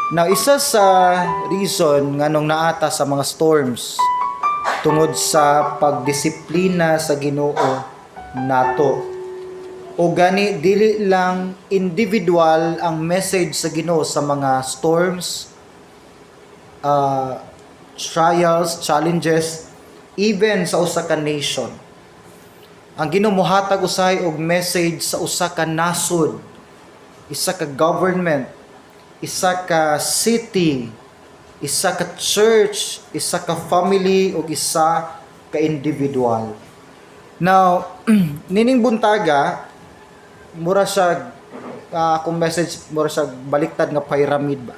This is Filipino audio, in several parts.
Now, isa sa reason nga nung naata sa mga storms tungod sa pagdisiplina sa Ginoo nato. O gani dili lang individual ang message sa Ginoo sa mga storms, trials, challenges, even sa usa ka nation. Ang Ginoo mohatag usahay og message sa usa ka nasod, isa ka government, isa ka city, isa ka church, isa ka family, o isa ka individual. Now, nining buntaga, mura siya, kung message, mura siya baliktad nga pyramid ba?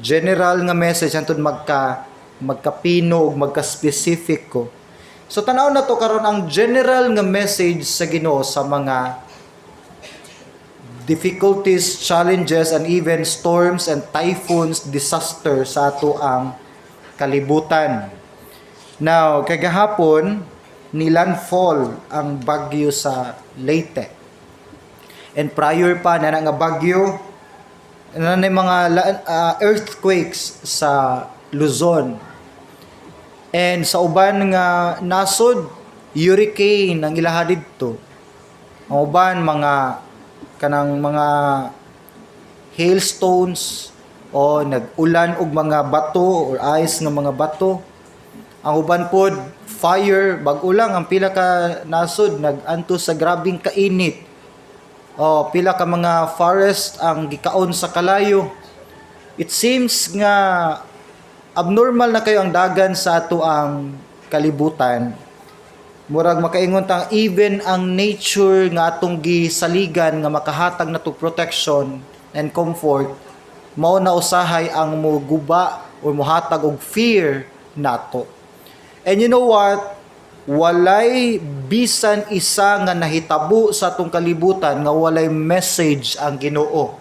General nga message, antod magkapino, o magka-specific ko. So, tanaw na to karon ang general nga message sa Ginoo sa mga difficulties, challenges, and even storms and typhoons, disaster sa ato ang kalibutan. Now, kagahapon, nilandfall ang bagyo sa Leyte. And prior pa na nga bagyo, na mga earthquakes sa Luzon. And sa uban nga nasod, hurricane ang ilaha didto. Ang uban kanang mga hailstones o nag-ulan og mga bato or ice nga mga bato. Ang uban pod fire, bag-ulang ang pila ka nasod nag-anto sa grabing kainit. O pila ka mga forest ang gikaon sa kalayo. It seems nga abnormal na kayo ang dagan sa ato ang kalibutan. Murag makaingon tang even ang nature nga atong gisaligan nga makahatag nato protection and comfort mao na usahay ang moguba o mohatag og fear nato. And you know what? Walay bisan isa nga nahitabo sa atong kalibutan nga walay message ang Ginoo.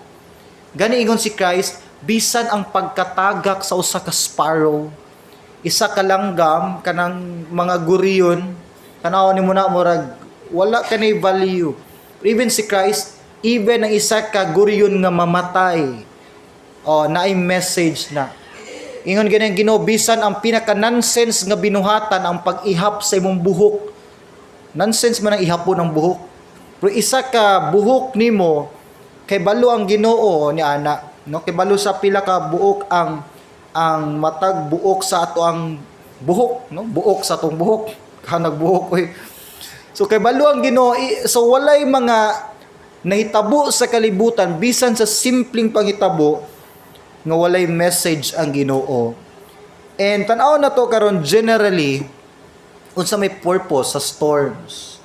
Gani ingon si Christ, bisan ang pagkatagak sa usa ka sparrow, isa ka langgam kanang mga guriyon, tanaw ni mo na murag wala kanay value. Even si Christ, even ang isa ka guriyon nga mamatay, naay message na. Ingon ganyan Ginoo, bisan ang pinaka-nonsense nga binuhatan ang pag-ihap sa imong buhok. Nonsense man ang ihapon ng buhok. Pero isa ka buhok nimo kay balo ang Ginoo ni ana, no? Kay balo sa pila ka buok ang matag buok sa ato ang buhok, no? Buok sa atong buhok. Kanag buhok oy. So kay balo ang Ginoo, so walay mga nahitabo sa kalibutan bisan sa simpleng panghitabo nga walay message ang Ginoo. And tan-aw na to karon generally unsa may purpose sa storms.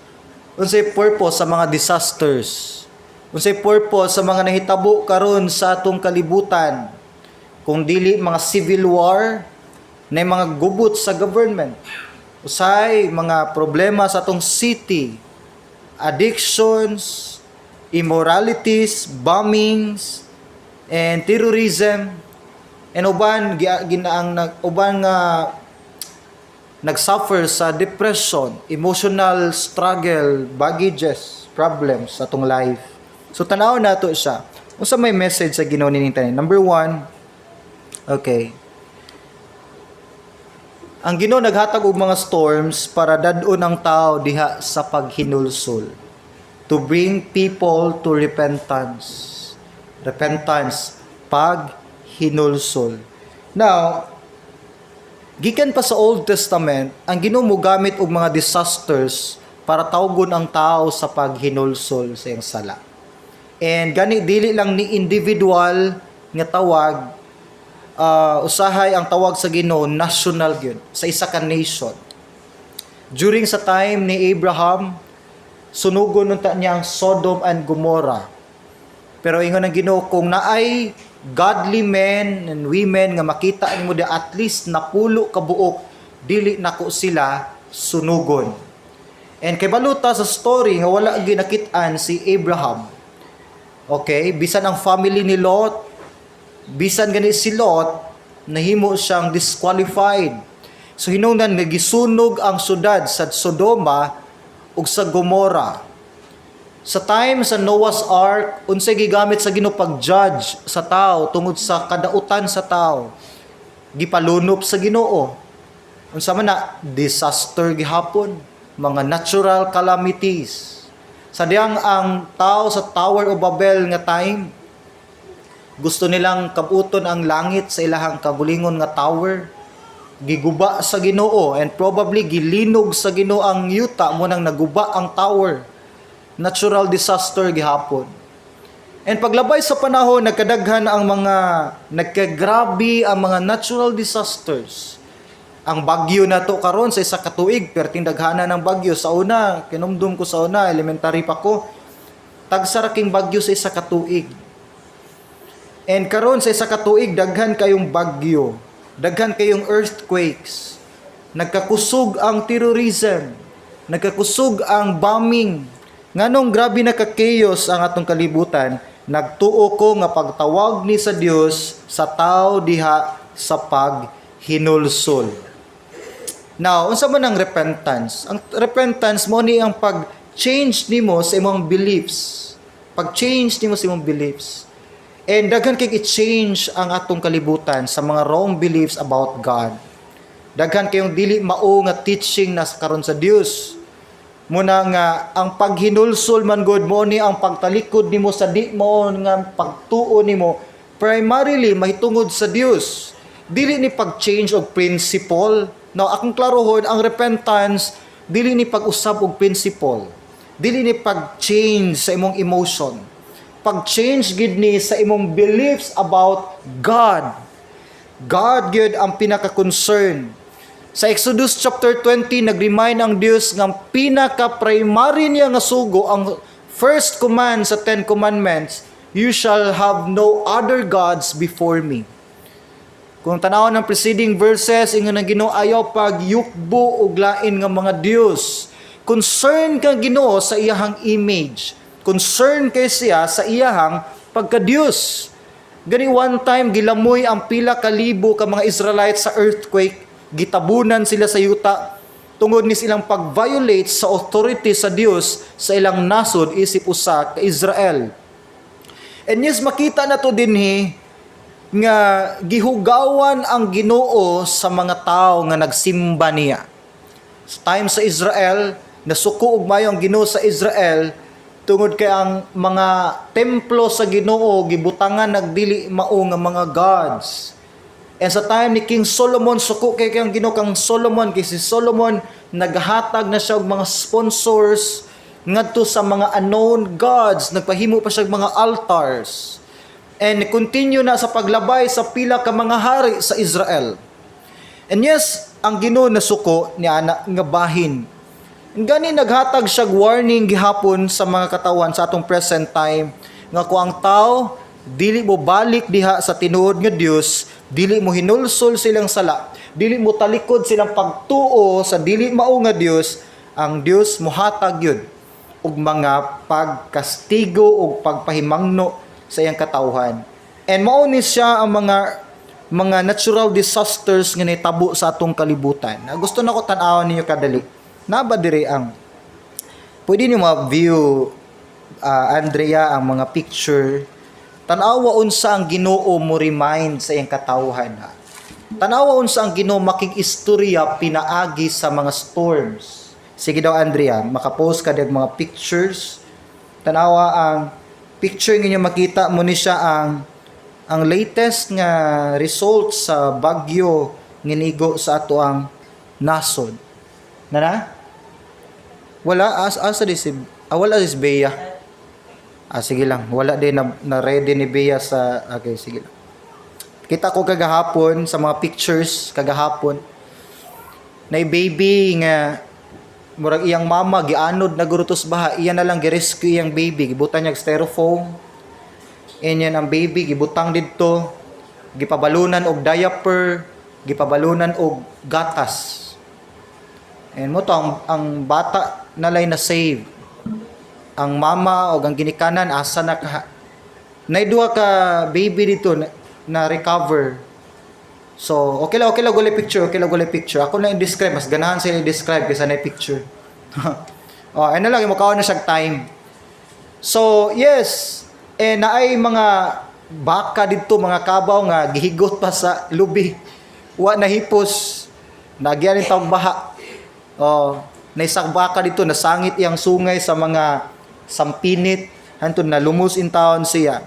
Unsay purpose sa mga disasters. Unsay purpose sa mga nahitabo karon sa atong kalibutan. Kung dili mga civil war, na mga gubot sa government. Usay mga problema sa atong city, addictions, immoralities, bombings, and terrorism, and uban nga nagsuffer sa depression, emotional struggle, baggages, problems sa atong life. So tanaw nato siya. Unsa may message sa Ginoo nining tanan? Number 1, okay. Ang Ginoo naghatag og mga storms para dad-on ang tao diha sa paghinulsol, to bring people to repentance, paghinulsol. Now, gikan pa sa Old Testament, ang Ginoo mogamit og mga disasters para tawgon ang tao sa paghinulsol sa iyang sala. And gani dili lang ni individual nga tawag, usahay ang tawag sa Ginoo national gyud sa isa ka nation. During sa time ni Abraham, sunugon unta niya ang Sodom and Gomorrah. Pero ingon ang Ginoo, kung naay godly men and women nga makita nimo di at least napulo ka buok, dili nako sila sunugon. And kay baluta sa story nga wala ginakit-an si Abraham. Okay, bisan ang family ni Lot, bisan gani si Lot, nahimo siyang disqualified. So hinungdan nga gisunog ang syudad sa Sodoma ug sa Gomorrah. Sa time sa Noah's Ark, unsay gigamit sa Ginoo pag-judge sa tao tungod sa kadautan sa tao. Gipalunop sa Ginoo. Unsa man na disaster gihapon, mga natural calamities. Sadyang ang tao sa Tower of Babel nga time, gusto nilang kabuton ang langit sa ilahang kagulingon nga tower. Giguba sa Ginoo and probably gilinog sa Ginoo ang yuta mo nang naguba ang tower. Natural disaster gihapon. And paglabay sa panahon, nagkadaghan ang nagkagrabe ang mga natural disasters. Ang bagyo na to karon sa isa ka tuig, perting daghana ng bagyo. Sa una, kinumdum ko sa una, elementary pa ko, tagsaraking bagyo sa isa ka tuig. And karon sa isa ka tuig, daghan kayong bagyo, daghan kayong earthquakes, nagkakusog ang terrorism, nagkakusog ang bombing. Nganong grabe na ka-chaos ang atong kalibutan, nagtuo ko nga pagtawag ni sa Dios sa tao diha sa paghinulsol. Now, unsa man ang repentance? Ang repentance mo ni ang pag-change nimo sa imong beliefs. Pag-change nimo sa imong beliefs. And daghan kay i-change ang atong kalibutan sa mga wrong beliefs about God. Daghan kayong dili mao nga teaching na karon sa Dios. Muna nga ang paghinulsol man God mo ni ang pagtalikod nimo sa di mo nga pagtuo nimo primarily mahitungod sa Dios. Dili ni pag-change og principle. Now akong klarohon ang repentance dili ni pag-usab og principle. Dili ni pag-change sa imong emotion. Pag-change gid ni sa imong beliefs about God. God gyud ang pinaka-concern. Sa Exodus chapter 20, nag-remind ang Dios ng pinaka-primary niya nga sugo, ang first command sa 10 commandments, you shall have no other gods before me. Kung tanaw ng preceding verses, ingon ang Ginoo ayaw pagyukbo og lain nga mga Dios. Concern ka Ginoo sa iyahang image. Concern kay siya sa iyahang pagka-Dios. Gani one time gilamoy ang pila ka libo ka mga Israelites sa earthquake. Gitabunan sila sa yuta tungod ni silang pag-violate sa authority sa Dios sa ilang nasod isip usa ka Israel. And yes, makita na to dinhi nga gihugawan ang Ginoo sa mga tao nga nagsimba niya. Sa time sa Israel, nasuko og mayo ang Ginoo sa Israel tungod kay ang mga templo sa Ginoo gibutangan nagdili mao nga mga gods. And sa time ni King Solomon, suko kay ang Ginoo kang Solomon, kay si Solomon naghatag na siya og mga sponsors ngadto sa mga unknown gods, nagpahimo pa siya og mga altars. And continue na sa paglabay sa pila ka mga hari sa Israel. And yes, ang Ginoo nasuko ni ana nga bahin. And gani naghatag siya warning gihapon sa mga katawan sa atong present time nga kung ang tao dili mo balik diha sa tinuod nga Dios, dili mo hinulsol silang sala, dili mo talikod silang pagtuo sa dili mao nga Dios, ang Dios mohatag yun og mga pagkastigo og pagpahimangno sa iyang katawhan. And mao ni siya ang mga natural disasters nga nahitabo sa atong kalibutan. Gusto nako tan-awon ninyo kadali. Naba dire ang pwede niyo ma-view Andrea ang mga picture. Tanawa unsa ang Ginoo mo remind sa iyang katawhan. Tanawa unsa ang Ginoo makig-istorya pinaagi sa mga storms. Sige daw Andrea, makapost ka dag mga pictures. Tanawa ang picture ninyo makita mo ni siya ang latest nga result sa bagyo nginigo sa ato ang nasod. Nana? Wala asa dis wala dis Bea. Sige lang, wala din na ready ni Bea sa okay, sige lang. Kita ko kagahapon sa mga pictures kagahapon. Na baby nga murag iyang mama gianod na gurutos baha, iya na lang gi-rescue iyang baby, gibutan niya styrofoam. Yan ang baby gibutang didto, gipabalunan og diaper, gipabalunan og gatas. And mo to ang bata nalay na save. Ang mama o ang ginikanan asa na ka duha ka baby dito na recover. So okay lang gulay picture, ako na i-describe, mas ganahan sila i-describe kaysa na picture. Ano lang mo kaon na siya time. So, yes, naay mga baka dito, mga kabaw nga gihigot pa sa lubi. Wa nahipos, nagyan tawag baha. Oh, naisak baka dito, nasangit iyang sungay sa mga sampinit, hantod na lumus in town siya.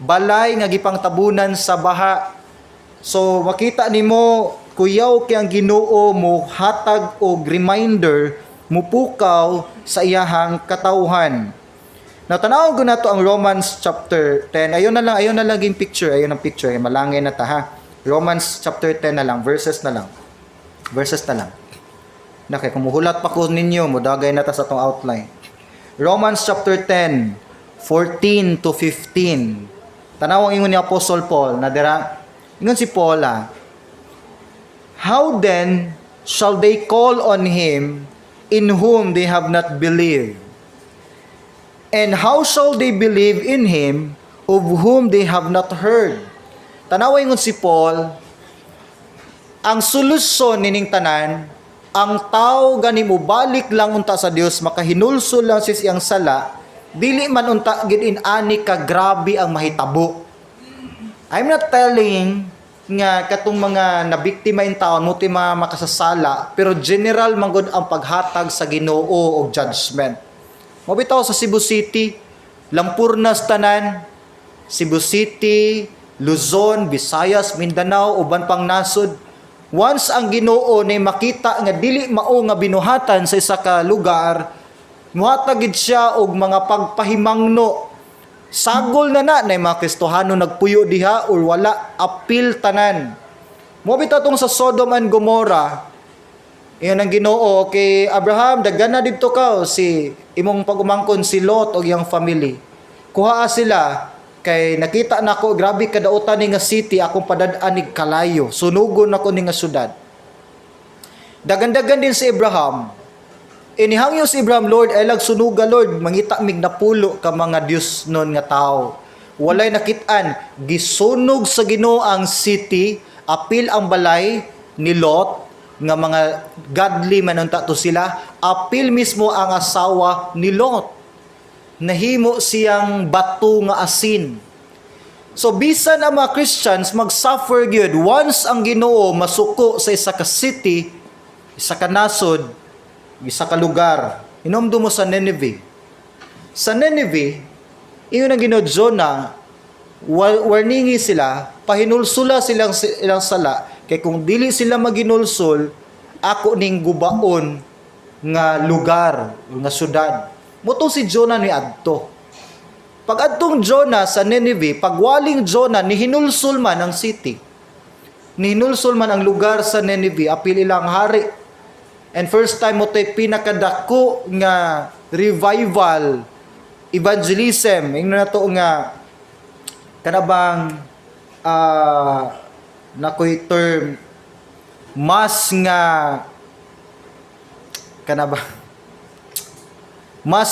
Balay nga gipang tabunan sa baha. So, makita nimo kuyaw kay ang Ginoo mo hatag og reminder mupukaw sa iyahang katawhan. Now, tanawon ko na to ang Romans chapter 10. Ayun na lang yung picture. Ayun ang picture. Malangay na ta ha. Romans chapter 10 na lang. Verses na lang. Nakay, kumuhulat pa ko ninyo, mudagay na ta sa tong outline. Romans chapter 10, 14 to 15. Tanawang ingon ni Apostle Paul, na dira, ingon si Paul, how then shall they call on him in whom they have not believed? And how shall they believe in him of whom they have not heard? Tanaway ngon si Paul, ang solusyon nining tanan, ang tao gani mo balik lang unta sa Dios, makahinulsol lang sis iyang sala, dili man unta gid ani ka grabe ang mahitabo. I'm not telling nga katong mga nabiktima in taon mo ti makasasala, pero general man gud ang paghatag sa Ginoo og judgment. Mabitaw sa Cebu City, Lampurnas tanan, Cebu City, Luzon, Visayas, Mindanao, uban pang nasod. Once ang Ginoo na makita nga dili mao nga binuhatan sa isa ka lugar, muhatagid siya og mga pagpahimangno. Sagol na mga Kristohano nagpuyo diha or wala, apil tanan. Mabitaw tong sa Sodom and Gomorrah, iyon ang Ginoo kay Abraham, daghan na didto ka si imong pagumangkon si Lot og iyang family. Kuhaa sila kay nakita nako grabe kadautan ni nga city akong padad-an ni kalayo. Sunugon nako ni nga syudad. Dagan-dagan din si Abraham. Inihangyo si Abraham, Lord, ay lag sunuga Lord, mangita mig napulo ka mga Dios non nga tao. Walay nakitaan, gisunog sa Ginoo ang city, apil ang balay ni Lot nga mga godly man unta to sila, apil mismo ang asawa ni Lot. Nahimo siyang bato nga asin. So bisan ang mga Christians mag-suffer gyud once ang Ginoo masuko sa isa ka city, isa ka nasod, isa ka lugar. Inomdo mo sa Nineveh. Sa Nineveh, iyon ang Ginoo Jonah, warningi sila, pahinulsula silang sala. Kaya kung dili sila maginulsol, ako ning gubaon nga lugar, nga syudad. Muto si Jonah ni adto. Pag adtong Jonah sa Nineveh, pagwaling Jonah, nihinulsol man ang city. Nihinulsol man ang lugar sa Nineveh, apil ilang hari. And first time mo tayo pinakadako nga revival, evangelism, yung na to nga, kanabang, nakoy term mas nga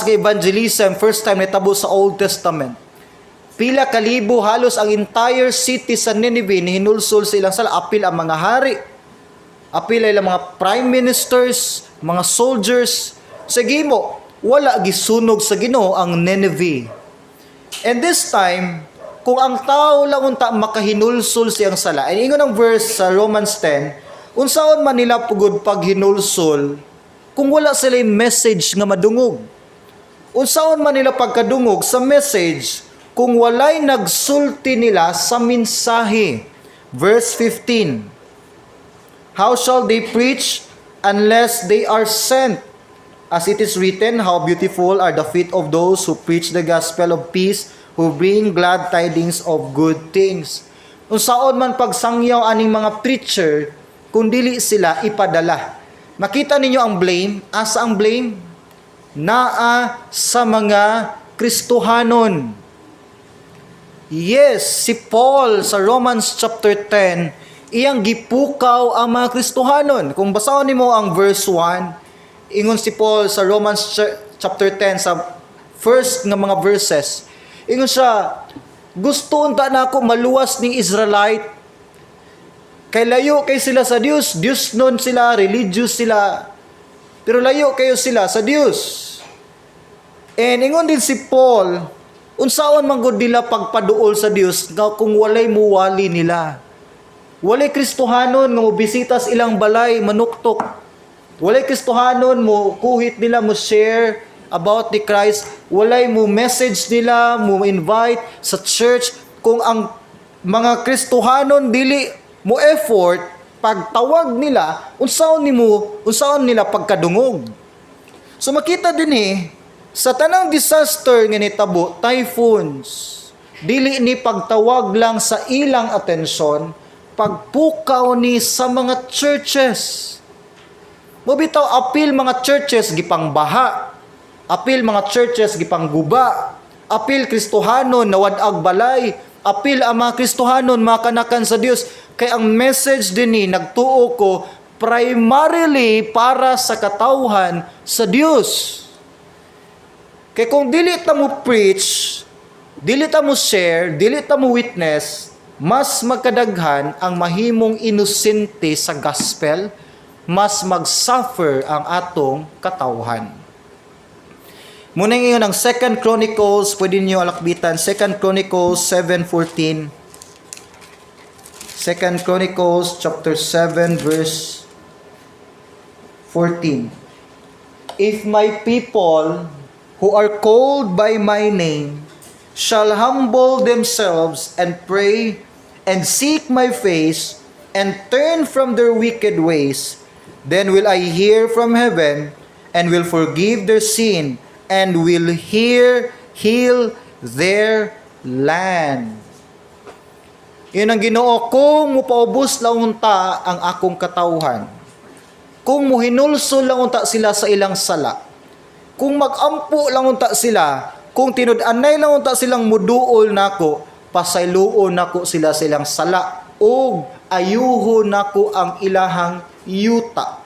evangelism first time natabo sa Old Testament. Pila kalibo halos ang entire city sa Nineveh nihinulsol sa ilang sala, apil ang mga hari, apil ang mga prime ministers, mga soldiers. Sige mo, wala gisunog sa Ginoo ang Nineveh. And this time kung ang tao lang unta makahinulsol siyang sala, ay ingon ang verse sa Romans 10, unsaon man nila pugod paghinulsol, kung wala sila yung message nga madungog. Unsaon man nila pagkadungog sa message, kung walay nagsulti nila sa mensahe. Verse 15, how shall they preach unless they are sent? As it is written, how beautiful are the feet of those who preach the gospel of peace, who bring glad tidings of good things. Unsaon man pagsangyaw aning mga preacher, kung dili sila ipadala. Makita ninyo ang blame. Asa ang blame? Naa sa mga Kristohanon. Yes, si Paul sa Romans chapter 10, iyang gipukaw ang mga Kristohanon. Kung basahon nimo ang verse 1, ingon si Paul sa Romans chapter 10 sa first nga mga verses, ingon siya, gusto unta na ako maluwas ning Israelite. Kay layo kay sila sa Dios, Dios nun sila, religious sila. Pero layo kayo sila sa Dios. And ingon din si Paul, unsaon man gud nila pagpaduol sa Dios nga kung walay muwali nila. Walay Kristohanon nga mobisita sa ilang balay manuktok. Walay Kristohanon mo kuhit nila mo share about the Christ. Walay mo message nila mo invite sa church. Kung ang mga Kristohanon dili mo effort pagtawag nila, unsaon nila pagkadungog. So makita din sa tanang disaster nga nitabo, typhoons, dili ni pagtawag lang sa ilang atensyon, pagpukaw ni sa mga churches. Mobitaw apil mga churches gipang baha, apil mga churches gipang guba, apil Kristohanon nawadag balay, apil ang mga Kristohanon makanakan sa Dios. Kay ang message din nagtuo ko primarily para sa katawhan sa Dios. Kaya kung dili ta mo preach, dili ta mo share, dili ta mo witness, mas magkadaghan ang mahimong inosente sa gospel, mas mag-suffer ang atong katawhan. Muna ngayon ang 2 Chronicles, pwede niyo alakbitan, 2 Chronicles 7:14. 2 Chronicles chapter 7 verse 14. If my people who are called by my name shall humble themselves and pray and seek my face and turn from their wicked ways, then will I hear from heaven and will forgive their sin and will heal their land. Yun ang Ginoo, kung mupaubos lang unta ang akong katawhan, kung muhinulso lang unta sila sa ilang sala, kung magampo lang unta sila, kung tinud-anay lang unta silang muduol nako, pasayloon nako sila sa ilang sala, o ayuho nako ang ilahang yuta.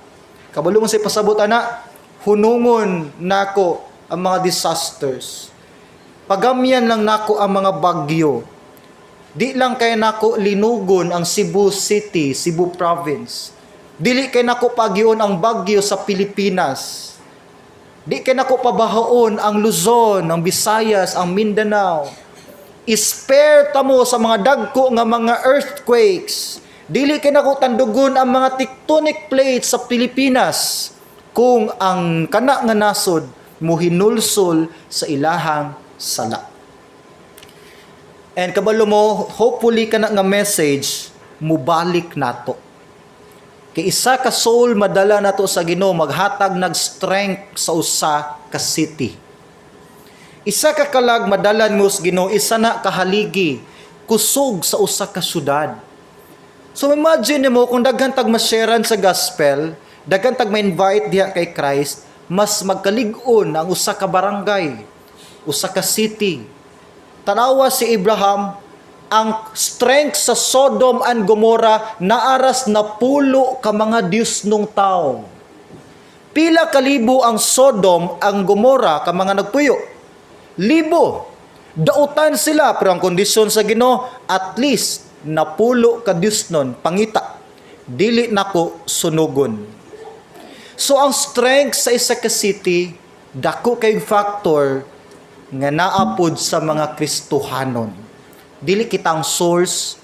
Kabalo mo sa pasabot ana, hunungon nako ang mga disasters. Pagamyan lang nako ang mga bagyo. Di lang kay nako linugon ang Cebu City, Cebu Province. Dili kay nako pagyon ang bagyo sa Pilipinas. Di kay nako pabahaon ang Luzon, ang Visayas, ang Mindanao. Spare ta mo sa mga dagko nga mga earthquakes. Dili kay nako tandugon ang mga tectonic plates sa Pilipinas kung ang kana nga nasod muhinulsol sa ilahang sala. And kabalo mo, hopefully kana nga message mubalik nato. Kay isa ka soul madala nato sa Ginoo maghatag nag-strength sa usa ka city. Isa ka kalag madalan mo sa Ginoo, isa na kahaligi kusog sa usa ka syudad. So imagine mo kung daghan tag ma-sharean sa gospel, daghan tag ma-invite diha kay Christ, mas magkalig-on ang usa ka barangay, usa ka city. Tanawa si Abraham, ang strength sa Sodom and Gomorrah naaras na pulo ka mga Diyos nung tao. Pila kalibo ang Sodom, ang Gomorrah ka mga nagpuyo. Libo. Dautan sila, pero ang kondisyon sa Ginoo, at least napulo ka Diyos nun, pangita. Dili nako sunugon. So ang strength sa isa ka city, dako kay factor nga naapod sa mga Kristohanon. Dili kitang source,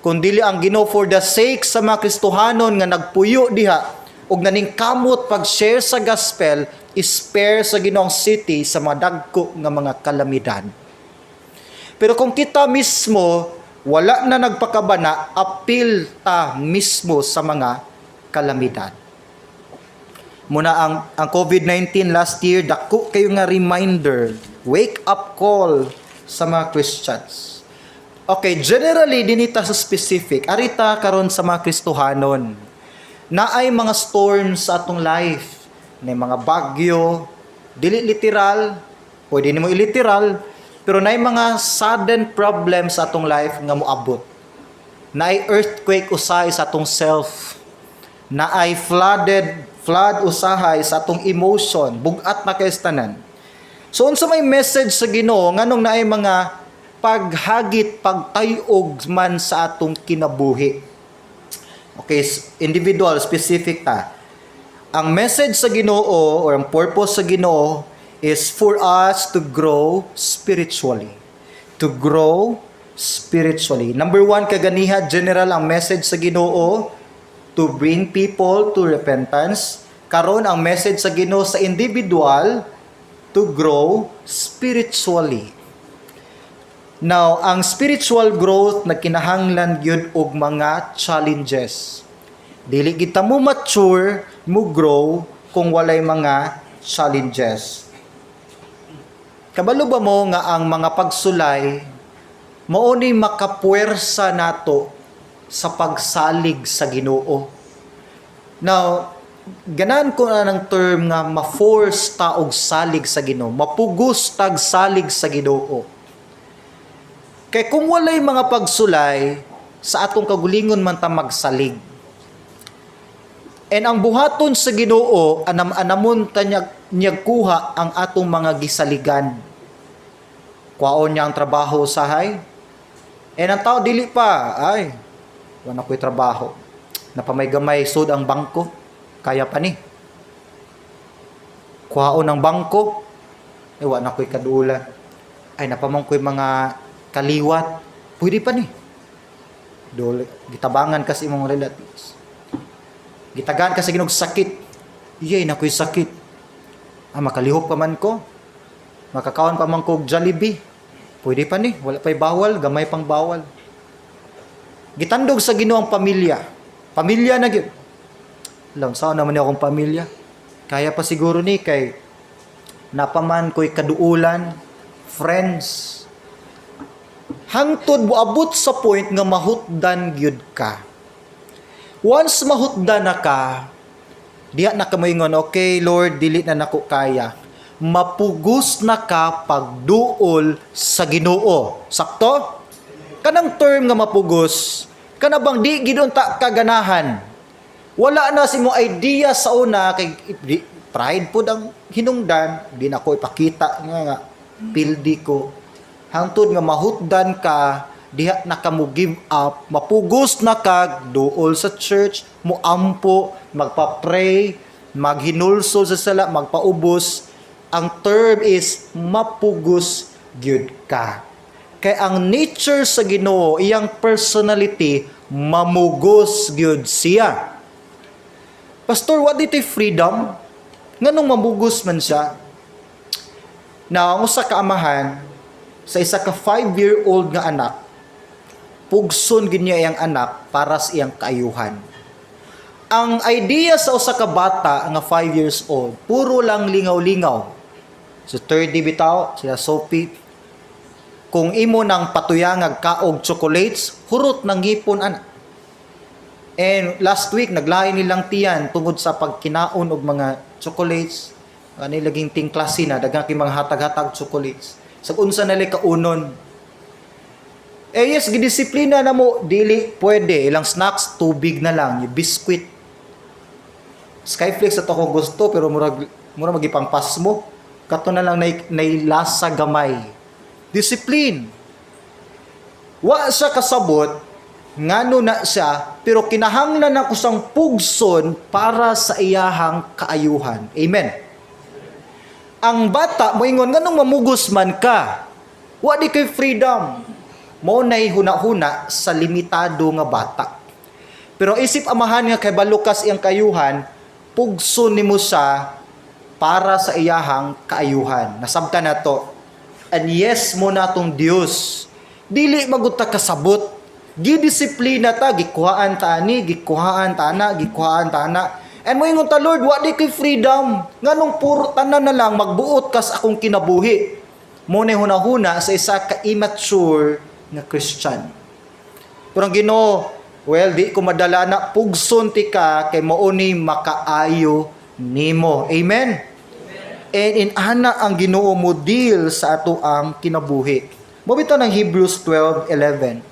kung dili ang Ginoo for the sake sa mga Kristohanon nga nagpuyo diha ug naningkamot pag-share sa gospel, spare sa Ginoong city sa mga dagko nga mga kalamidad. Pero kung kita mismo wala na nagpakabana, apil ta mismo sa mga kalamidad. Muna ang COVID-19 last year, dako kayo nga reminder, wake up call sa mga Christians. Okay, generally dinita sa specific, arita karon sa mga Kristohanon. Naay mga storms sa atong life, na mga bagyo, dili literal, pwede nimo iliteral, pero naay mga sudden problems sa atong life nga moabot. Naay earthquake usahay sa atong self. Naay flood usahay sa atong emotion, bugat na kay tanan. So unsa may message sa Ginoo nganong naay mga paghagit, pagtayog man sa atong kinabuhi. Okay, individual, specific ta. Ang message sa Ginoo or ang purpose sa Ginoo is for us to grow spiritually. To grow spiritually. Number 1, kaganiha, general ang message sa Ginoo, to bring people to repentance. Karon ang message sa Ginoo sa individual, to grow spiritually. Now, ang spiritual growth na kinahanglan gyud og mga challenges. Dili kita mo mature, mo grow kung walay mga challenges. Kabalo ba mo nga ang mga pagsulay mao ni makapuwersa nato sa pagsalig sa Ginoo. Now, ganan ko na ng term nga ma-force ta og salig sa Ginoo, mapugos tag salig sa Ginoo. Kay kung walay mga pagsulay, sa atong kagulingon man ta magsalig. And ang buhaton sa Ginoo, anamon ta niyag kuha ang atong mga gisaligan. Kwaon niya ang trabaho sahay. And ang tao dili pa, ay, wala ko'y trabaho. Napamay-gamay sud ang bangko, kaya pa ni. Kwaon ang bangko, ay wala ko'y kadula. Ay napamang ko'y mga kaliwat, pwede pa ni. Dole, gitabangan kasi imong relatives. Gitagaan kasi ginog sakit. Iyay na ko'y sakit. Makalihok pa man ko. Makakaon pa man ko Jollibee. Pwede pa ni. Wala pa'y bawal. Gamay pang bawal. Gitandog sa Ginoo ang pamilya. Pamilya na gyud. Alam, saan naman niya akong pamilya? Kaya pa siguro ni kay napaman ko'y kaduulan, friends. Hangtod moabot sa point nga mahutdan gyud ka. Once mahutdan na ka, diha na ka moingon, okay Lord, dili na nako kaya. Mapugos na ka pagduol sa Ginoo. Sakto? Kanang term nga mapugos, kana bang di gidon ta kaganahan. Wala na si mo idea sa una kay pride pud ang hinungdan, di na ko ipakita nga pildi ko. Hangtod nga mahutdan ka, diha na ka mo give up, mapugos na ka, duol sa church, mo ampo, magpa-pray, maghinulso sa sala, magpaubos. Ang term is mapugos gyud ka. Kay ang nature sa Ginoo, iyang personality, mamugos gyud siya. Pastor, what dito freedom? Nganong mamugos man siya? Na ang usa ka amahan, sa isa ka 5-year-old nga anak, pugson gid niya iyang anak para sa iyang kaayuhan. Ang idea sa usa ka bata nga 5 years old, puro lang lingaw-lingaw. So 30 bitaw, sila Sophie, kung imo nang patuyangag kaog chocolates, hurot nang ngipon anak. And last week, naglain nilang tiyan tungod sa pagkinaon og mga chocolates. Nilaging tingklase na, daghang kay mga hatag-hatag chocolates. Sa unsa na li kaunon. Yes, gidisiplina na mo, dili pwede. Ilang snacks, tubig na lang, yung biskwit. Skyflakes ato ko gusto, pero mura magipangpas mo. Kato na lang nailasa gamay. Discipline. Wa siya kasabot, ngano na siya, pero kinahanglan na kusang pugson para sa iyahang kaayuhan. Amen. Ang bata, moingon, nganong mamugos man ka? Wa di kay freedom. Mo nay huna-huna sa limitado nga bata. Pero isip amahan nga kay balukas iyang kaayuhan, pugson nimo siya para sa iyahang kaayuhan. Nasabtan na to. And yes mo natong Dios. Dili maguta kasabot. Gidisiplina ta, gikuhaan ta ani, gikuhaan ta na, gikuhaan ta na. And moingon ta, Lord, wa di kay freedom. Nganong puro tanan na lang magbuot kas akong kinabuhi. Mo na hunahuna sa isa ka immature nga Christian. Pero ang Ginoo, well, di ko madala na pugson ti ka kay mao ni makaayo nimo. Amen. And in ana ang Ginoo mo deal sa ato ang kinabuhi. Mo bitaw ng Hebrews 12:11.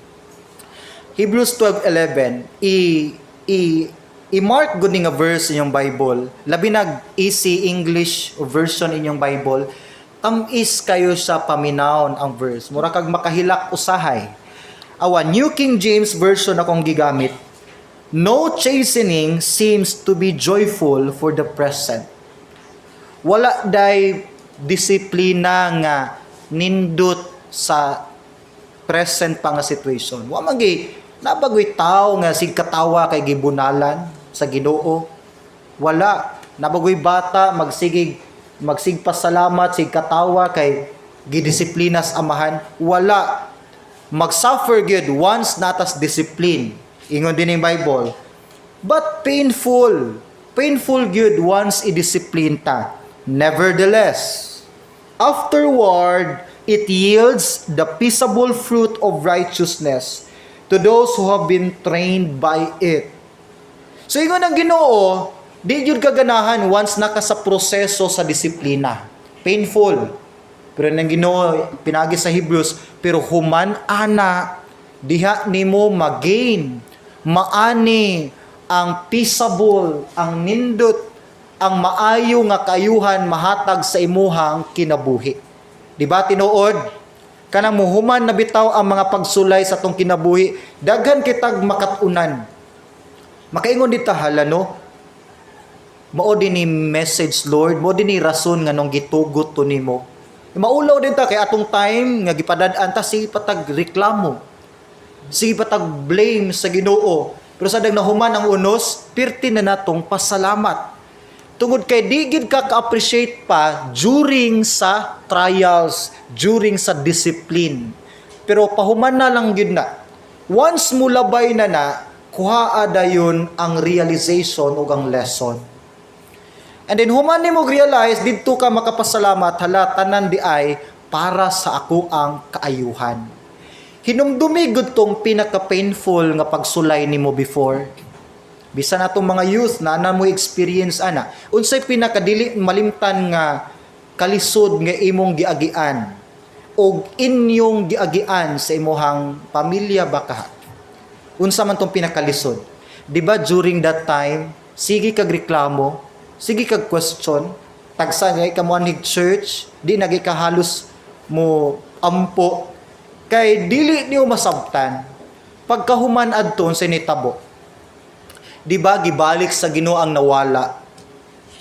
Hebrews 12:11, i-mark gud nga verse inyong Bible. Labi nag easy English version inyong Bible. Tamis kayo sa paminawon ang verse. Mura kag makahilak usahay. Awa New King James version akong gigamit. No chastening seems to be joyful for the present. Wala day disiplina nga nindot sa present pa nga situation. Wa man gi nabagoy tao nga sig katawa kay gibunalan sa Ginoo. Wala. Nabagoy bata magsigpasalamat sig katawa kay gidisiplinas amahan. Wala. Mag-suffer gyud once natas discipline. Ingon din yung Bible. But painful gyud once i-discipline ta. Nevertheless, afterward, it yields the peaceable fruit of righteousness to those who have been trained by it. So, ingon ang Ginoo, di yun kaganahan once naka sa proseso sa disiplina. Painful. Pero nang Ginoo, pinagi sa Hebrews, pero human ana, diha nimo magain, maani, ang peaceable, ang nindot, ang maayo nga kayuhan mahatag sa imuhang kinabuhi. Di ba tinuod? Kanang muhuman na bitaw ang mga pagsulay sa tong kinabuhi, daghan kitag makatunan. Makaingon dita hala no? Mao din ni message Lord, mao din ni rason nga nung gitugot to nimo. Maulaw din ta kay atong time nga gipadad-an ta sige patag reklamo. Sige patag blame sa Ginoo. Pero sa dag nahuman ang unos, pirti na natong pasalamat. Tungod kay di gid ka ka-appreciate pa during sa trials, during sa discipline. Pero pahuman na lang gid na. Once mo labay na, kuhaa dayon ang realization ug ang lesson. And then human nimo realize didto ka makapasalamat hala tanan di ay para sa ako ang kaayuhan. Hinumdumi gud tong pinaka-painful nga pagsulay nimo before. Bisan atong mga youth na mo experience ana, unsay pinakadili malimtan nga kalisod nga imong giagian o inyong giagian sa imong pamilya baka? Unsa man tong pinakalisod? Di ba during that time, sige kag reklamo, sige kag question, tagsa nga ikamuanig church, di nagi ka halos mo ampo kay dili niyo masabtan pagkahuman adton sa nitabo. Di ba gibalik sa Ginoo ang nawala?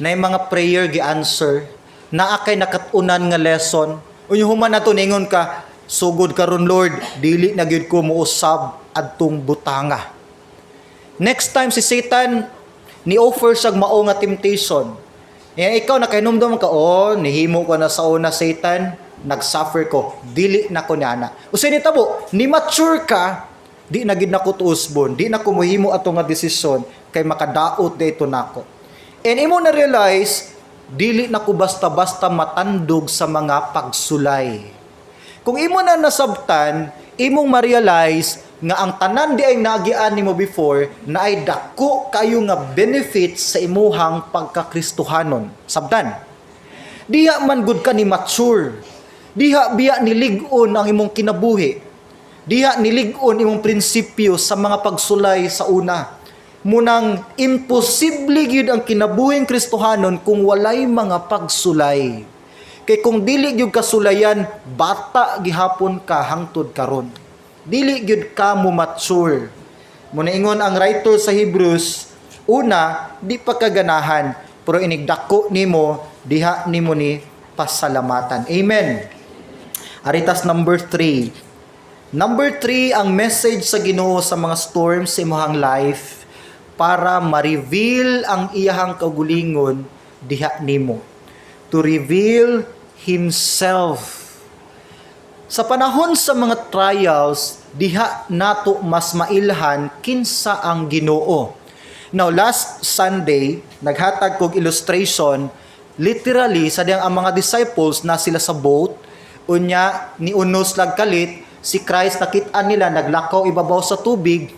Na yung mga prayer gi-answer, na akay nakatunan nga lesson. Unya human nato ningon ka, sugod karon Lord, dili na gyud ko muusab adtong butanga. Next time si Satan ni offer siyag mao nga temptation. Ikaw nakahinumdum ka, nihimo ko na sa una Satan, nagsuffer ko, dili na ko niana. Usa ni tabo, ni mature ka, di na gid nako tuusbon, di na ko mohimo ato nga desisyon kay makadaot dayto nako. And imo na realize dili na ko basta-basta matandog sa mga pagsulay. Kung imo na nasabtan, imong ma-realize nga ang tanan di ay naagian nimo before na ay dako kayo nga benefits sa imuhang pagkakristohanon. Sabtan. Diha man gud ka ni mature. Diha biya ni lig-on ang imong kinabuhi. Diha nilig-on imong prinsipyo sa mga pagsulay sa una. Munang imposible gyud ang kinabuhing Kristohanon kung walay mga pagsulay. Kay kung dili gyud kasulayan, bata gihapon ka hangtod karon. Dili gyud ka mo mature. Muna ingon ang writer sa Hebrews, una, di pa kaganahan, pero inigdako nimo, diha nimo ni pasalamatan. Amen. Aritas number 3. Number 3, ang message sa Ginoo sa mga storms sa imong life para ma-reveal ang iyahang kagulingon diha nimo. To reveal Himself. Sa panahon sa mga trials, diha nato mas mailhan kinsa ang Ginoo. Now, last Sunday, naghatag kog illustration, literally, sa diyang ang mga disciples na sila sa boat, unya, ni unos lag kalit, si Christ nakitaan nila, naglakaw ibabaw sa tubig.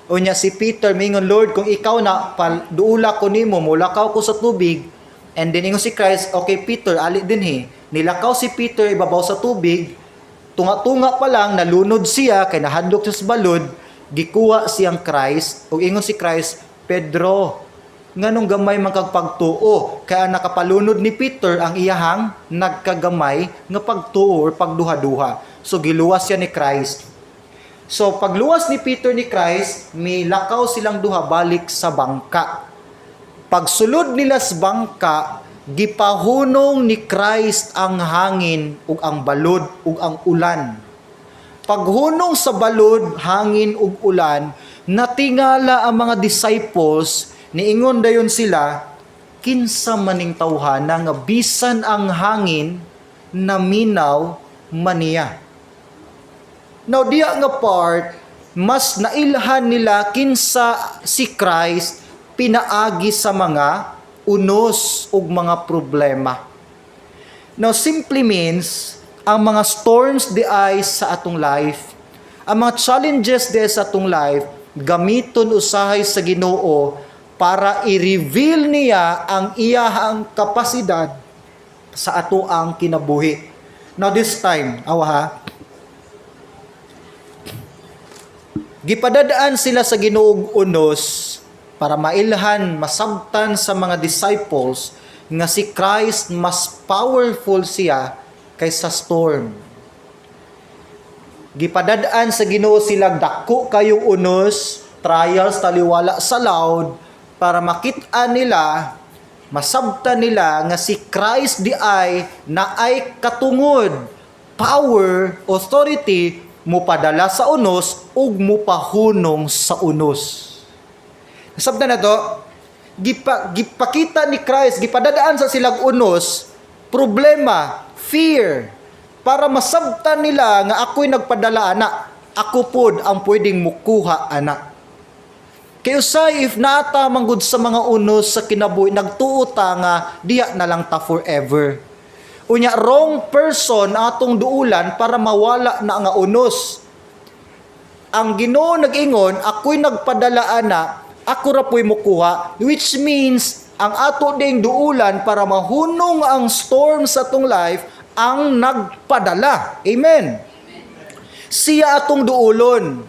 Unya si Peter, mingon, Lord, kung ikaw na, duula ko nimo, mulakaw ko sa tubig. And then ingon si Christ, okay Peter, ali din he. Nilakaw si Peter ibabaw sa tubig. Tunga-tunga pa lang, nalunod siya, kay nahadlok siya sa balod, gikuha siyang Christ. O ingon si Christ, Pedro, nganong gamay man kag pagtuo, kaya nakapalunod ni Peter ang iyahang nagkagamay nga pagtuo or pagduha-duha. So giluwas siya ni Christ. So pagluwas ni Peter ni Christ, milakaw silang duha balik sa bangka. Pagsulod nila sa bangka, gipahunong ni Christ ang hangin ug ang balod ug ang ulan. Paghunong sa balod, hangin ug ulan, natingala ang mga disciples, niingon dayon sila, kinsa maning tawhana nga bisan ang hangin naminaw maniya. Now diya nga part, mas nailhan nila kinsa si Christ pinaagi sa mga unos ug mga problema. Now simply means ang mga storms di ay sa atong life, ang mga challenges di sa atong life, gamiton usahay sa Ginoo para i-reveal niya ang iyahang kapasidad sa ato ang kinabuhi. Now this time, gipadadaan sila sa Ginoong unos para mailhan, masabtan sa mga disciples nga si Christ mas powerful siya kaysa storm. Gipadadaan sa Ginoo sila dako kayong unos, trials taliwala sa loud para makita nila, masabtan nila nga si Christ di ay naay katungod, power, authority mo padala sa unos ug mo pahunong sa unos. Sabda na to, gipakita ni Christ, gipadadaan sa silang unos, problema, fear, para masabtan nila nga ako'y nagpadala anak, ako pod ang pwedeng mukuha anak. Kaya usay, if nata manggod sa mga unos sa kinabuhi, nagtuota nga diya na lang ta forever. Unya, wrong person atong duulan para mawala na nga unos. Ang Ginoo nag-ingon, ako'y nagpadala anak, ako ra po'y mukuha, which means, ang ato ding duulan para mahunong ang storm sa atong life, ang nagpadala. Amen. Siya atong duulon.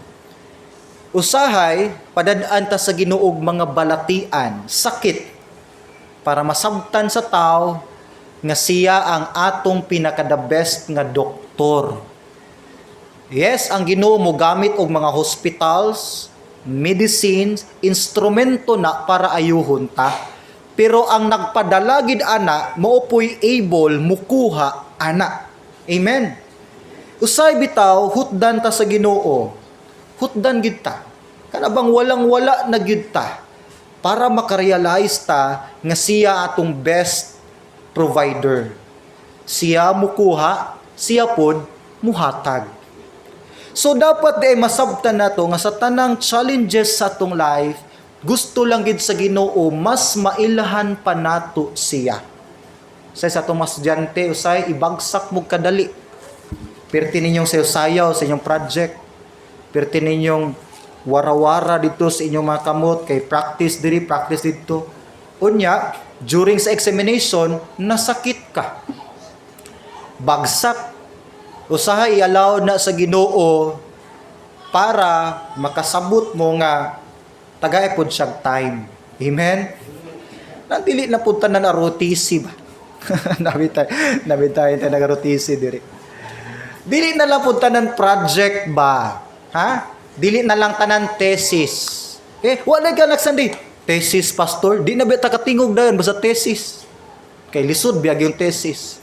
Usahay, padadaan ta sa Ginoog mga balatian, sakit, para masabtan sa tao, nga siya ang atong pinaka-the best nga doktor. Yes, ang Ginoo mo gamit og mga hospitals, medicines, instrumento na para ayuhon ta. Pero ang nagpadala gid ana, maupoy able mukuha ana. Amen. Usay bitaw hutdan ta sa Ginoo. Hutdan gid ta. Kana bang walang-wala na gid ta para makarealize ta nga siya atong best provider. Siya mukuha, siya pod muhatag. So dapat di masabtan nato nga sa tanang challenges sa atong life, gusto lang gid sa Ginoo mas mailhan pa nato siya. Sa atong estudyante usay ibagsak mo kadali. Perti ninyong sayaw sa inyong project. Perti ninyong wara-wara dito sa inyong mga kamot kay practice diri, practice dito. Unya, during sa examination, nasakit ka. Bagsak. Usahay i-allow na sa Ginoo para makasabot mo nga tagay pod siyang time. Amen? Nandili na punta na rotisi ba? Nabitay tayo nag-rotisi diri. Dili na lang punta ng project ba? Ha? Dili na lang tanan thesis. Wala ka nagsandi. Thesis, pastor, di na ba takatingog na yun, basta thesis. Kay lisod, biyag yung thesis.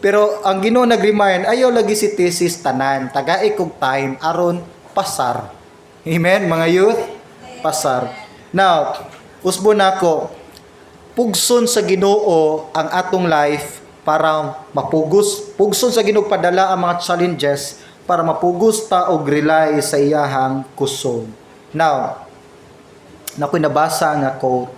Pero ang Ginoo nag-remind, ayaw lagi si thesis tanan, tagay kog time, aron pasar. Amen, mga youth? Pasar. Now, usbo na ako, pugson sa Ginoo ang atong life para mapugos, pugson sa Ginoo padala ang mga challenges para mapugos ta og rely sa iyahang kusog. Now, nakoy nabasa nga quote,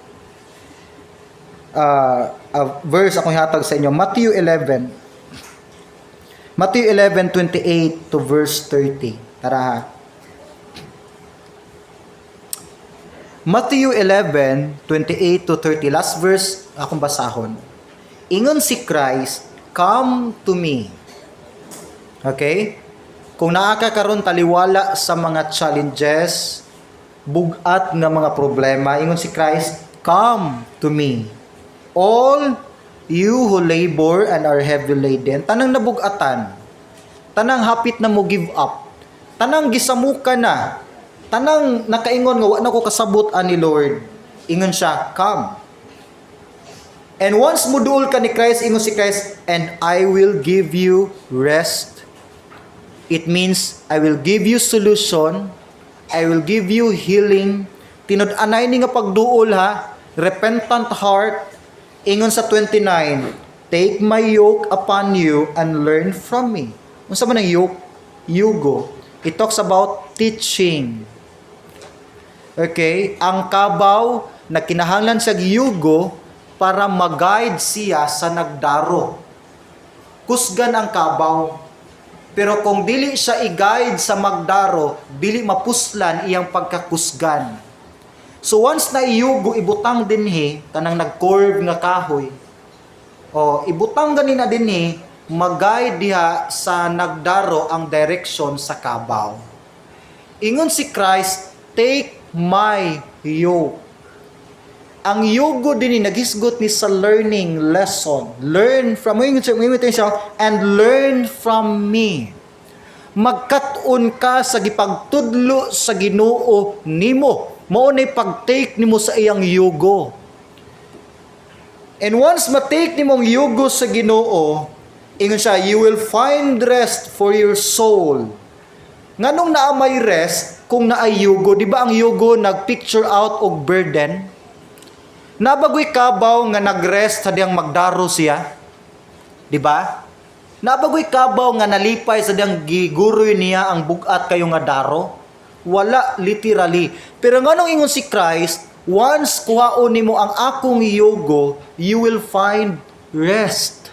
verse akong hatag sa inyo, Matthew 11:28 to verse 30. Tara ha. Matthew 11:28 to 30, last verse akong basahon. Ingon si Christ, "Come to me." Okay? Kung naa ka karon taliwala sa mga challenges, bugat nga mga problema, ingon si Christ, "Come to me, all you who labor and are heavy laden." Tanang nabugatan, tanang hapit na mo give up, tanang gisamuka na, tanang nakaingon nga wa na ko kasabot ani Lord, ingon siya, "Come." And once muduol ka ni Christ, ingon si Christ, and I will give you rest. It means, I will give you solution, I will give you healing. Tinud-anay ni nga pagduol ha, repentant heart. Ingon sa 29, take my yoke upon you and learn from me. Unsa man ang yoke? Yugo. It talks about teaching. Okay? Ang kabaw na kinahanglan sa yugo para mag-guide siya sa nagdaro. Kusgan ang kabaw. Pero kung dili siya i-guide sa magdaro, dili mapuslan iyang pagkakusgan. So once na iyugo, ibutang dinhi, kanang nag-curve nga kahoy, o ibutang ganina dinhi, mag-guide diha sa nagdaro ang direction sa kabaw. Ingon si Christ, take my yoke. Ang yugo din naghisgot ni sa learning lesson. Learn from me and learn from me. Magkat-on ka sa gipagtudlo sa Ginoo nimo. Mao nay pag-take nimo sa iyang yugo. And once ma-take nimo ang yugo sa Ginoo, ingon siya, you will find rest for your soul. Nganong naa may rest kung naay yugo? Di ba ang yugo nag-picture out og burden? Nabagoy kabaw nga nagrest sa diyang magdaro siya. Di ba? Nabagoy kabaw nga nalipay sa diyang giguroy niya ang bugat kayo nga daro. Wala literally. Pero nganong ingon si Christ, once kuhaon nimo ang akong yugo, you will find rest.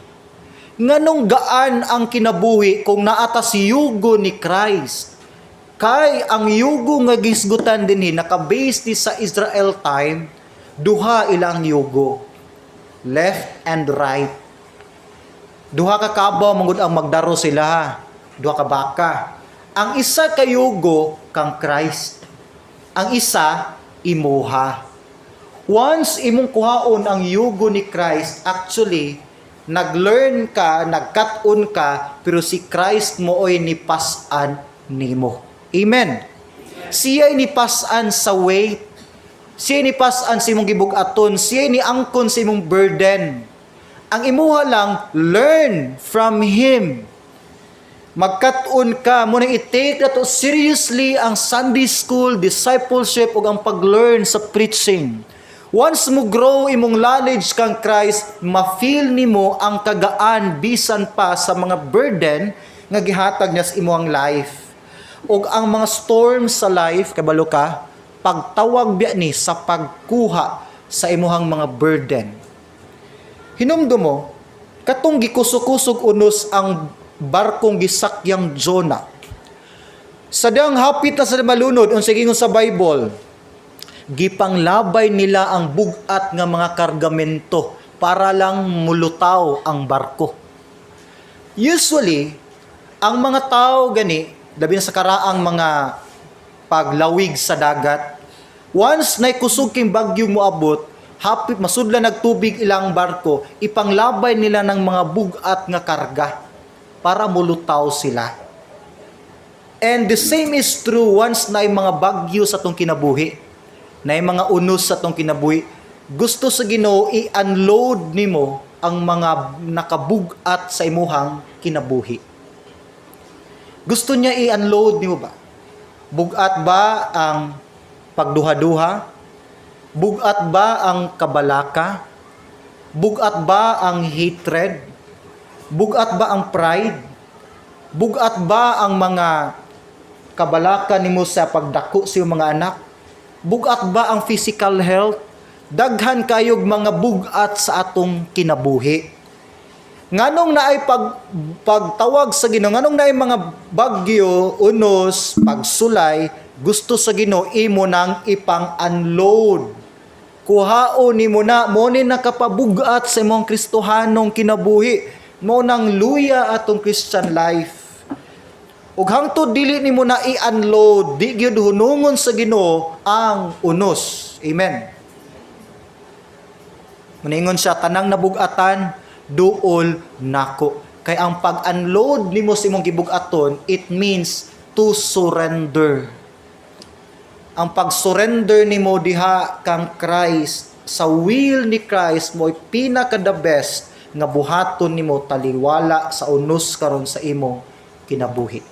Nganong gaan ang kinabuhi kung naata si yugo ni Christ? Kay ang yugo nga gisgutan dinhi naka-base di sa Israel time, duha ilang yugo, left and right. Duha ka kabaw mangud ang magdaro sila, duha ka baka. Ang isa ka yugo kang Christ, ang isa imuha. Once imong kuhaon ang yugo ni Christ, actually nag-learn ka, nag-cut-on ka, pero si Christ mooy nipas-an nimo. Amen. Siya nipas-an sa weight. Siya ni pas-an sa imong gibugaton, siya ni angkon sa imong burden. Ang imuha lang, learn from Him. Magkat-on ka, muna i-take na to seriously ang Sunday school, discipleship, o ang pag-learn sa preaching. Once mo grow imong knowledge kang Christ, ma-feel nimo ang kagaan bisan pa sa mga burden nga gihatag niya sa imong life. O ang mga storms sa life, kabalo ka, pagtawag biya ni sa pagkuha sa imuhang mga burden. Hinumdo mo, katong gikusog-kusog unos ang barkong gisakyang Jonah. Sa dang hapit na sa malunod, unsay gingon sa Bible, gipanglabay nila ang bugat nga mga kargamento para lang mulutaw ang barko. Usually, ang mga tao gani, labi na sa karaang mga paglawig sa dagat, once na kusog king bagyong moabot, hapit masudlan nagtubig ilang barko, ipanglabay nila ng mga bugat nga karga para mulutaw sila. And the same is true once na mga bagyo sa tong kinabuhi, na mga unos sa tong kinabuhi. Gusto sa Ginoo i-unload nimo ang mga nakabugat sa imuhang kinabuhi. Gusto niya i-unload nimo ba? Bugat ba ang pagduha-duha? Bugat ba ang kabalaka? Bugat ba ang hatred? Bugat ba ang pride? Bugat ba ang mga kabalaka nimo sa pagdako sa iyong mga anak? Bugat ba ang physical health? Daghan kayog mga bugat sa atong kinabuhi. Nganong naay pagtawag sa Ginoo, nganong naay mga bagyo, unos, pagsulay, gusto sa Ginoo imo nang ipang-unload. Kuhaon nimo na mo ni nakapabugat sa imong Kristohanong kinabuhi, mo nang luya atong Christian life. Ug hangtod dili nimo na i-unload, di gyud hunungon sa Ginoo ang unos. Amen. Maningon siya, tanang nabugatan, duol nako. Kay ang pag-unload nimo sa imong gibugaton, it means to surrender. Ang pag-surrender nimo diha kang Christ sa will ni Christ mo pinaka the best nga buhaton nimo taliwala sa unos karon sa imong kinabuhi.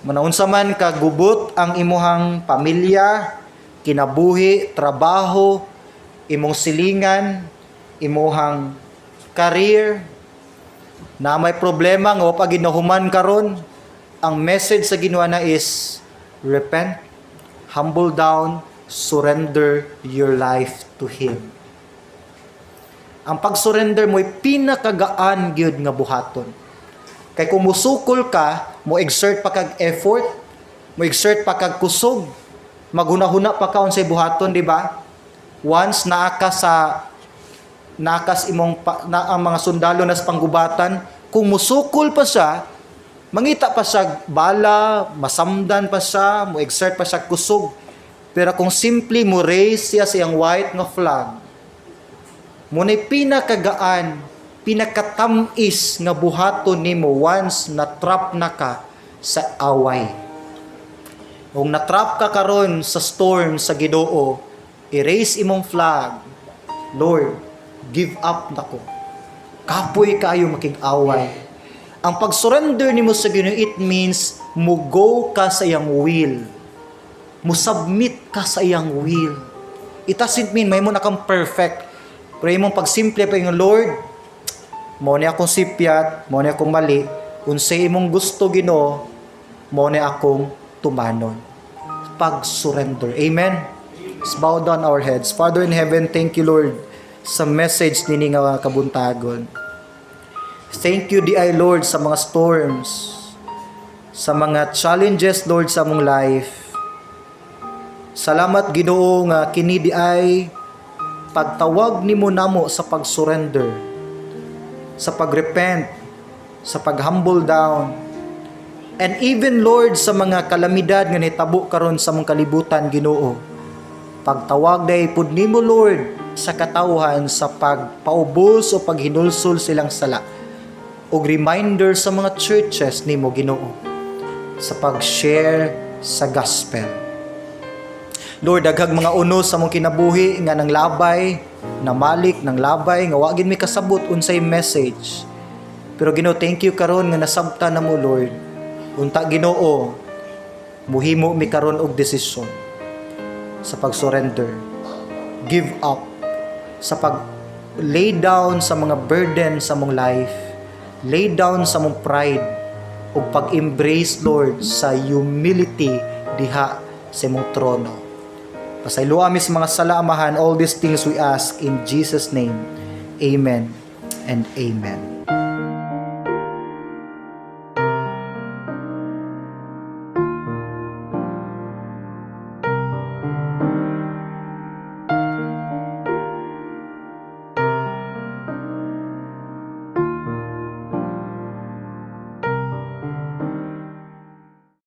Manaunsa man kagubot ang imuhang pamilya, kinabuhi, trabaho, imong silingan, imuhang career, na may problema nga wa pa ginahuman karon, ang message sa Ginoo na is repent, humble down, surrender your life to Him. Ang pag-surrender mo'y pinakagaan gyud nga buhaton. Kay kung musukol ka, mo exert pa kag effort, mo exert pa kag kusog, maghuna-huna pa ka unsay buhaton, di ba? Once naakas imong ang mga sundalo nas panggubatan, kung musukol pa siya, mangita pa siya bala, masamdan pa siya, mo exert pa siya kusog. Pero kung simply mo raise siya sa iyang white nga flag, muna'y pinakagaan, pinakatamis nga buhaton nimo once na-trap na ka sa away. Kung na-trap ka karon sa storm sa Ginoo, i-raise imong flag, Lord, give up na ko. Kapoy kayo makig-away. Ang pag-surrender nimo sa Ginoo, it means mugo ka sa iyang will. Musubmit ka sa iyang will. It doesn't mean may mo na kang perfect. Pero imong pagsimple pa yung Lord, mo ni akong sipyat, mo ni akong mali, unsay imong gusto Ginoo, mo ni akong tumanon. Pag-surrender. Amen? Let's bow down our heads. Father in heaven, thank you Lord sa message nini nga kabuntagon. Thank you di ay Lord sa mga storms, sa mga challenges Lord sa among life. Salamat Ginoo nga kini di ay pagtawag nimo namo sa pag-surrender, sa pag-repent, sa pag-humble down. And even Lord sa mga kalamidad nga nitabo karon sa among kalibutan Ginoo. Pagtawag day pud nimo Lord sa katawhan sa pagpaubos o paghinulsol silang sala. Og reminder sa mga churches nimo Ginoo sa pag-share sa gospel. Lord, daghang mga unos sa mong kinabuhi nga nang labay, namalik ng labay nga wa gid mi kasabot unsay message. Pero Ginoo, thank you karon nga nasabtan namo Lord. Unta Ginoo, muhimo mi karon og desisyon sa pag-surrender, give up, sa pag lay down sa mga burden sa mong life, lay down sa mong pride, ug pag-embrace Lord sa humility diha sa mong trono. Pasaylo amis mga salaamahan, all these things we ask in Jesus' name. Amen and amen.